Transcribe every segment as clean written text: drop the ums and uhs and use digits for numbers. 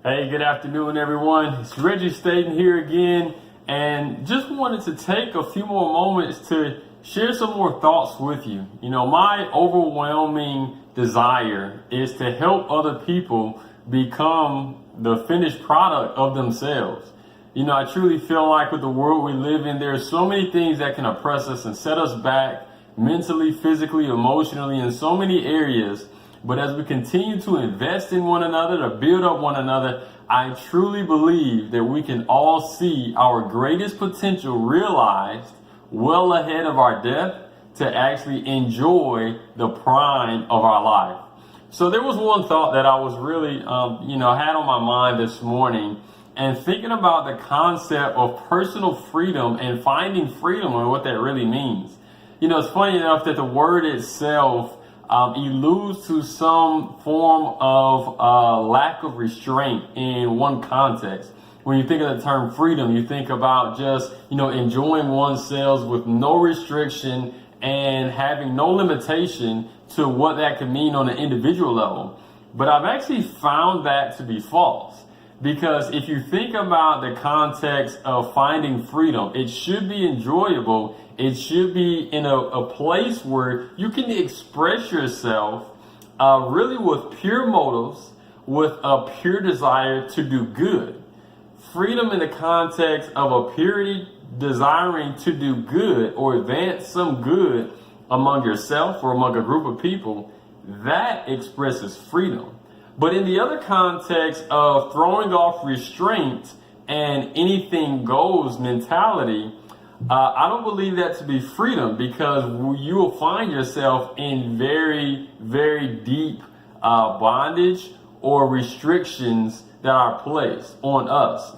Hey, good afternoon, everyone. It's Reggie Staten here again, and just wanted to take a few more moments to share some more thoughts with you. My overwhelming desire is to help other people become the finished product of themselves. I truly feel like with the world we live in, there are so many things that can oppress us and set us back mentally, physically, emotionally, in so many areas. But as we continue to invest in one another, to build up one another, I truly believe that we can all see our greatest potential realized well ahead of our death to actually enjoy the prime of our life. So there was one thought that I was really, had on my mind this morning, and thinking about the concept of personal freedom and finding freedom and what that really means. It's funny enough that the word itself alludes to some form of lack of restraint in one context. When you think of the term freedom, you think about just, enjoying oneself with no restriction and having no limitation to what that could mean on an individual level. But I've actually found that to be false. Because if you think about the context of finding freedom, it should be enjoyable. It should be in a place where you can express yourself really with pure motives, with a pure desire to do good. Freedom in the context of a purity desiring to do good or advance some good among yourself or among a group of people, that expresses freedom. But in the other context of throwing off restraint and anything goes mentality, I don't believe that to be freedom, because you will find yourself in very, very deep bondage or restrictions that are placed on us.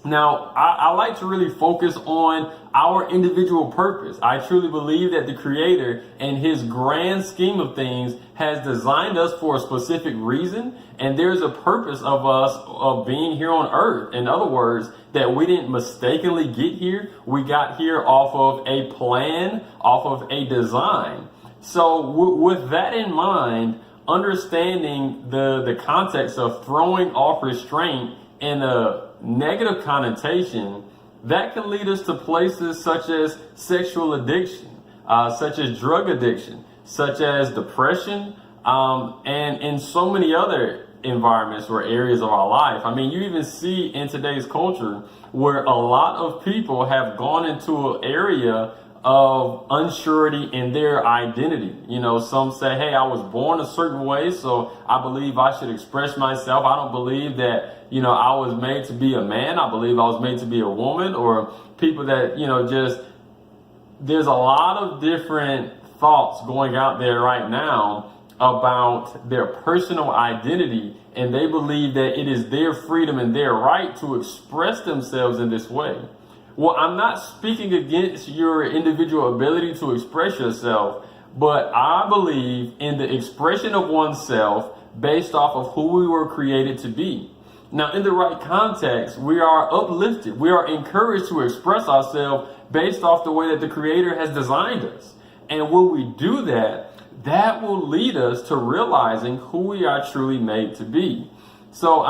Now, I like to really focus on our individual purpose. I truly believe that the Creator, in His grand scheme of things, has designed us for a specific reason, and there's a purpose of us of being here on earth. In other words, that we didn't mistakenly get here. We got here off of a plan, off of a design. So with that in mind, understanding the context of throwing off restraint in a negative connotation, that can lead us to places such as sexual addiction, such as drug addiction, such as depression, and in so many other environments or areas of our life. I mean, you even see in today's culture where a lot of people have gone into an area of unsurety in their identity. Some say, hey, I was born a certain way, so I believe I should express myself. I don't believe that, I was made to be a man. I believe I was made to be a woman. Or people that, there's a lot of different thoughts going out there right now about their personal identity, and they believe that it is their freedom and their right to express themselves in this way. Well, I'm not speaking against your individual ability to express yourself, but I believe in the expression of oneself based off of who we were created to be. Now, in the right context, we are uplifted. We are encouraged to express ourselves based off the way that the Creator has designed us. And when we do that, that will lead us to realizing who we are truly made to be. So,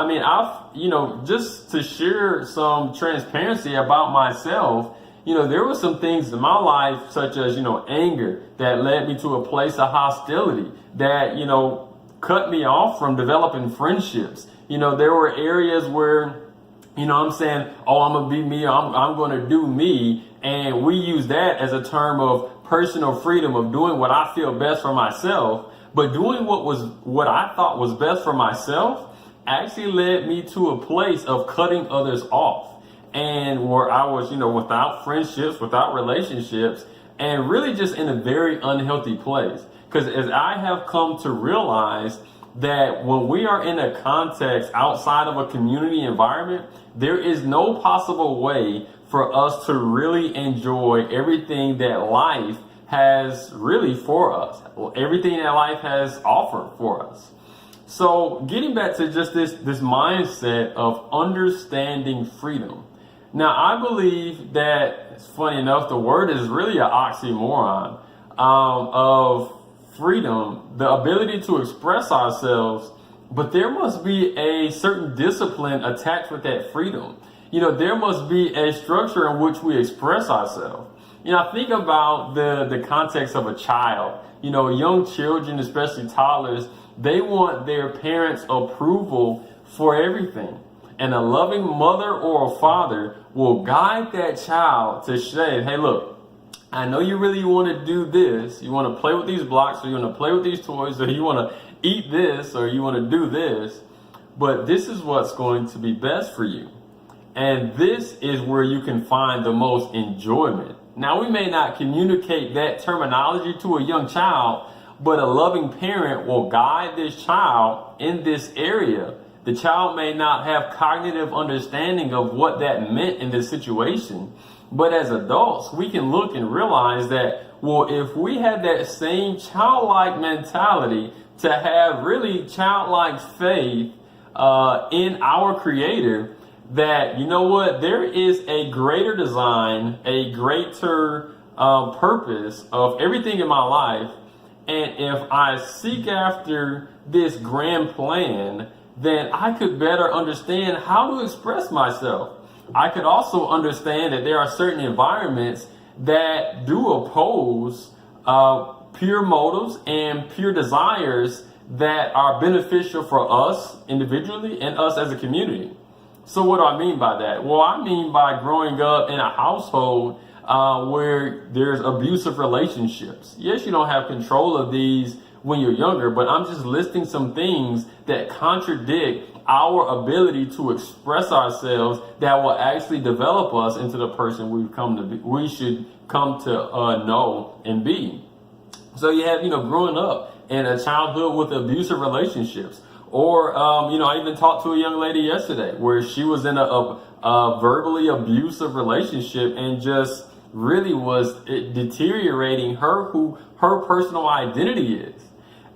just to share some transparency about myself, there were some things in my life, such as, anger, that led me to a place of hostility, that, cut me off from developing friendships. There were areas where, I'm saying, oh, I'm going to be me, I'm going to do me. And we use that as a term of personal freedom, of doing what I feel best for myself. But doing what I thought was best for myself actually led me to a place of cutting others off, and where I was, without friendships, without relationships, and really just in a very unhealthy place. Because as I have come to realize that when we are in a context outside of a community environment, there is no possible way for us to really enjoy everything that life has really for us, everything that life has offered for us. So getting back to just this mindset of understanding freedom. Now, I believe that, it's funny enough, the word is really an oxymoron of freedom, the ability to express ourselves, but there must be a certain discipline attached with that freedom. There must be a structure in which we express ourselves. I think about the context of a child. Young children, especially toddlers, they want their parents' approval for everything. And a loving mother or a father will guide that child to say, hey, look, I know you really want to do this. You want to play with these blocks, or you want to play with these toys, or you want to eat this, or you want to do this. But this is what's going to be best for you. And this is where you can find the most enjoyment. Now, we may not communicate that terminology to a young child, but a loving parent will guide this child in this area. The child may not have cognitive understanding of what that meant in this situation, but as adults, we can look and realize that, well, if we had that same childlike mentality to have really childlike faith in our Creator, that, there is a greater design, a greater purpose of everything in my life. And if I seek after this grand plan, then I could better understand how to express myself. I could also understand that there are certain environments that do oppose pure motives and pure desires that are beneficial for us individually and us as a community. So what do I mean by that? Well, I mean by growing up in a household where there's abusive relationships. Yes, you don't have control of these when you're younger, but I'm just listing some things that contradict our ability to express ourselves that will actually develop us into the person we should come to know and be. So you have, growing up in a childhood with abusive relationships. Or, I even talked to a young lady yesterday where she was in a verbally abusive relationship and just really was deteriorating her personal identity is.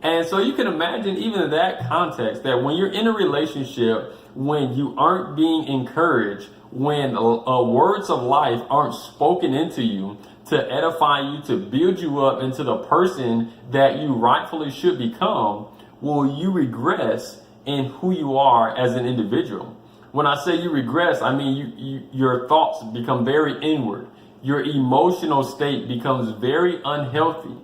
And so you can imagine, even in that context, that when you're in a relationship, when you aren't being encouraged, when words of life aren't spoken into you to edify you, to build you up into the person that you rightfully should become, will you regress in who you are as an individual? When I say you regress, I mean your thoughts become very inward. Your emotional state becomes very unhealthy.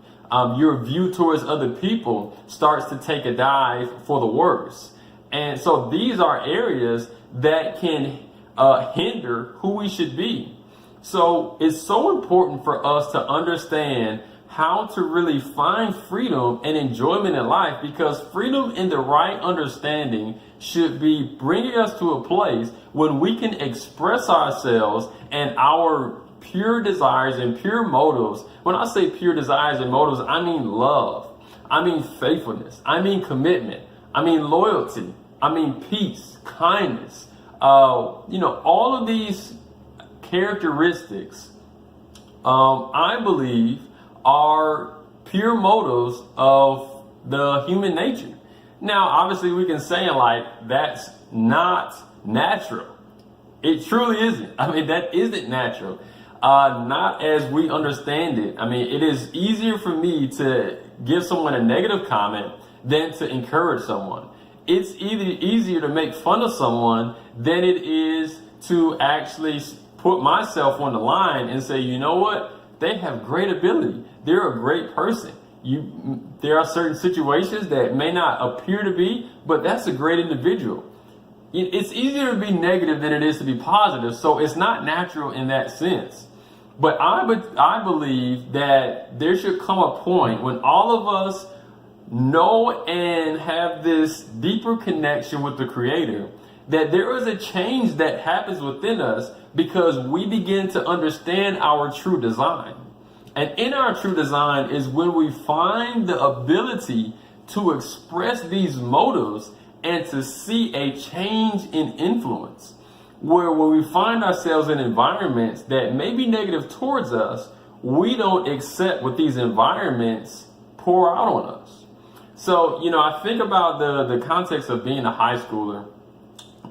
Your view towards other people starts to take a dive for the worse. And so these are areas that can hinder who we should be. So it's so important for us to understand how to really find freedom and enjoyment in life, because freedom in the right understanding should be bringing us to a place when we can express ourselves and our pure desires and pure motives. When I say pure desires and motives, I mean love. I mean faithfulness. I mean commitment. I mean loyalty. I mean peace, kindness. All of these characteristics, I believe, are pure motives of the human nature. Now, obviously, we can say that's not natural. It truly isn't. That isn't natural. Not as we understand it. It is easier for me to give someone a negative comment than to encourage someone. It's easier to make fun of someone than it is to actually put myself on the line and say, you know what? They have great ability. They're a great person. There are certain situations that may not appear to be, but that's a great individual. It's easier to be negative than it is to be positive, so it's not natural in that sense. But I believe that there should come a point when all of us know and have this deeper connection with the Creator, that there is a change that happens within us because we begin to understand our true design. And in our true design is when we find the ability to express these motives and to see a change in influence. Where when we find ourselves in environments that may be negative towards us, we don't accept what these environments pour out on us. So, I think about the context of being a high schooler.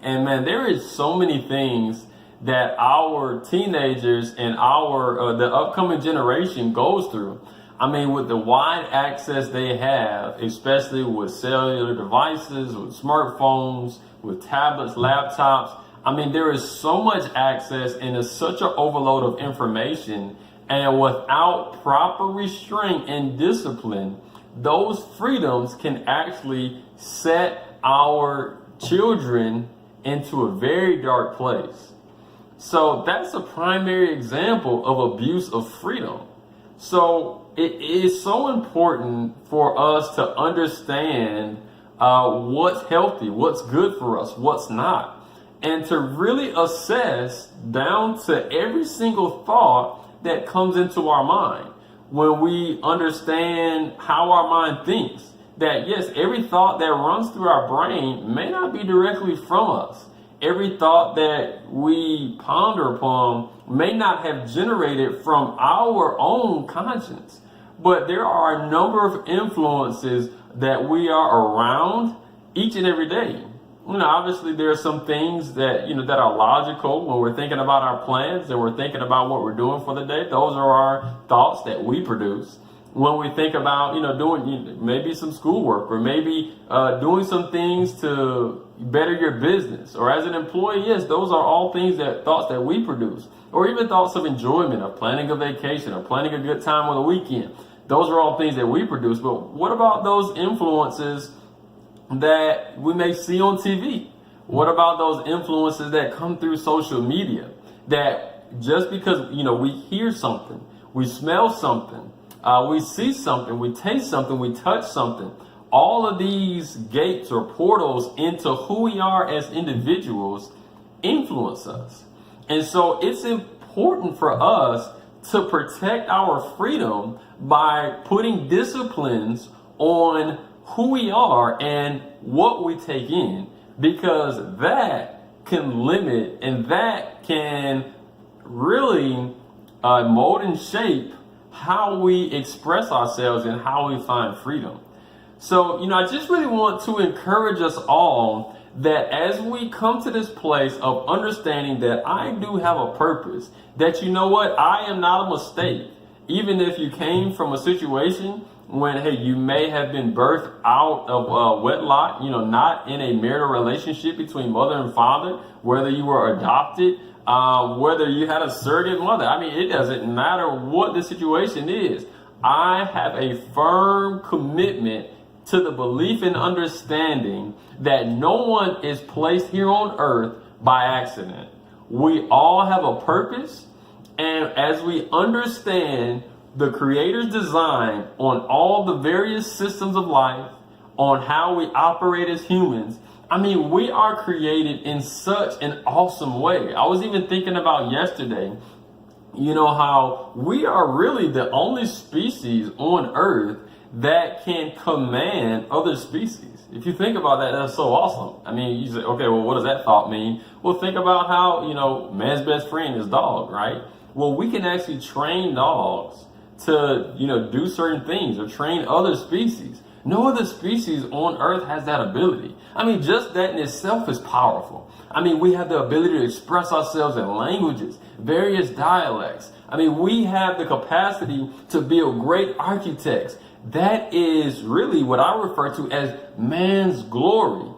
And man, there is so many things that our teenagers and the upcoming generation goes through. I mean, with the wide access they have, especially with cellular devices, with smartphones, with tablets, laptops, I mean, there is so much access and it's such an overload of information. And without proper restraint and discipline, those freedoms can actually set our children into a very dark place. So that's a primary example of abuse of freedom. So it is so important for us to understand what's healthy, what's good for us, what's not, and to really assess down to every single thought that comes into our mind. When we understand how our mind thinks, that yes, every thought that runs through our brain may not be directly from us. Every thought that we ponder upon may not have generated from our own conscience. But there are a number of influences that we are around each and every day. You know, obviously there are some things that, that are logical when we're thinking about our plans and we're thinking about what we're doing for the day. Those are our thoughts that we produce. When we think about, doing maybe some schoolwork or maybe doing some things to better your business, or as an employee, yes, those are all thoughts that we produce, or even thoughts of enjoyment, of planning a vacation, or planning a good time on the weekend. Those are all things that we produce. But what about those influences that we may see on TV? What about those influences that come through social media? That just because, we hear something, we smell something, we see something, we taste something, we touch something. All of these gates or portals into who we are as individuals influence us. And so it's important for us to protect our freedom by putting disciplines on who we are and what we take in, because that can limit and that can really mold and shape how we express ourselves and how we find freedom. So, I just really want to encourage us all that as we come to this place of understanding that I do have a purpose, that I am not a mistake. Even if you came from a situation when, hey, you may have been birthed out of wedlock, not in a marital relationship between mother and father, whether you were adopted, whether you had a surrogate mother. I mean, it doesn't matter what the situation is. I have a firm commitment to the belief and understanding that no one is placed here on earth by accident. We all have a purpose, and as we understand the Creator's design on all the various systems of life, on how we operate as humans, I mean, we are created in such an awesome way. I was even thinking about yesterday, how we are really the only species on earth that can command other species. If you think about that, that's so awesome. I mean, you say, okay, well, what does that thought mean? Well, think about how, man's best friend is dog, right? Well, we can actually train dogs to, do certain things or train other species. No other species on earth has that ability. I mean, just that in itself is powerful. I mean, we have the ability to express ourselves in languages, various dialects. I mean, we have the capacity to build great architects. That is really what I refer to as man's glory.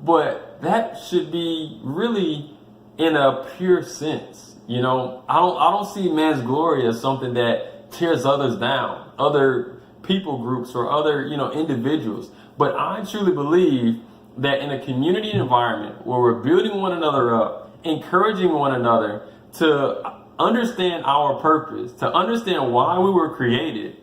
But that should be really in a pure sense. I don't see man's glory as something that tears others down, other people groups or other, individuals. But I truly believe that in a community environment where we're building one another up, encouraging one another to understand our purpose, to understand why we were created,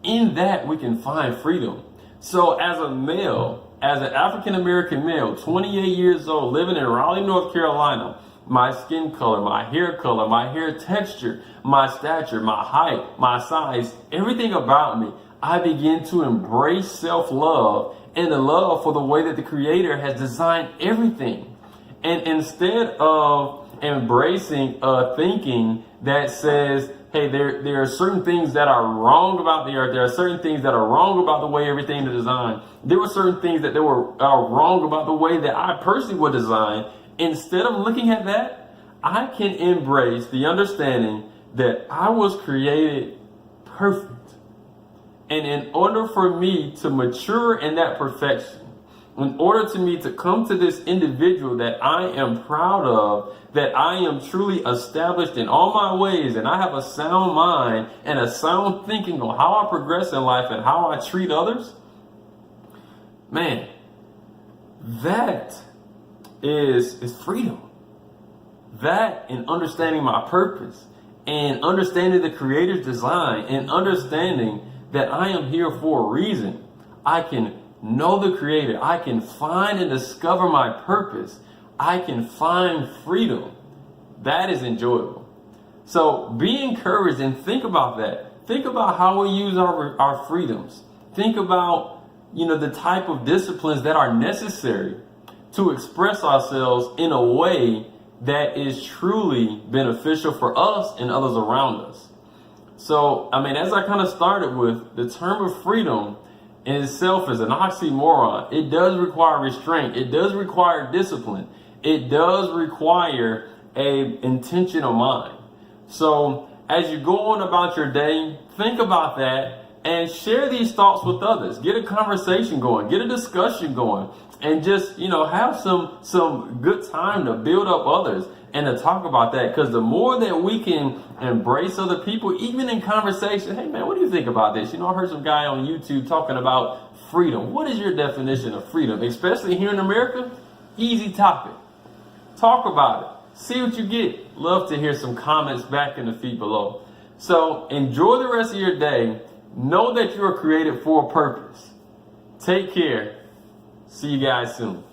in that we can find freedom. So as a male, as an African-American male, 28 years old, living in Raleigh, North Carolina, my skin color, my hair texture, my stature, my height, my size, everything about me, I begin to embrace self-love and the love for the way that the Creator has designed everything. And instead of embracing a thinking that says, hey, there are certain things that are wrong about the earth, there are certain things that are wrong about the way everything is designed, there were certain things that are wrong about the way that I personally was designed. Instead of looking at that, I can embrace the understanding that I was created perfect. And in order for me to mature in that perfection, in order to me to come to this individual that I am proud of, that I am truly established in all my ways, and I have a sound mind and a sound thinking on how I progress in life and how I treat others, man, that is freedom. That and understanding my purpose and understanding the Creator's design and understanding that I am here for a reason. I can know the Creator. I can find and discover my purpose. I can find freedom. That is enjoyable. So be encouraged and think about that. Think about how we use our freedoms. Think about, the type of disciplines that are necessary to express ourselves in a way that is truly beneficial for us and others around us. So, as I kind of started with, the term of freedom in itself is an oxymoron. It does require restraint. It does require discipline. It does require a intentional mind. So as you go on about your day, think about that and share these thoughts with others. Get a conversation going, get a discussion going, and just, have some good time to build up others and to talk about that. Because the more that we can embrace other people, even in conversation, hey man, what do you think about this? I heard some guy on YouTube talking about freedom. What is your definition of freedom? Especially here in America, easy topic. Talk about it. See what you get. Love to hear some comments back in the feed below. So enjoy the rest of your day. Know that you are created for a purpose. Take care. See you guys soon.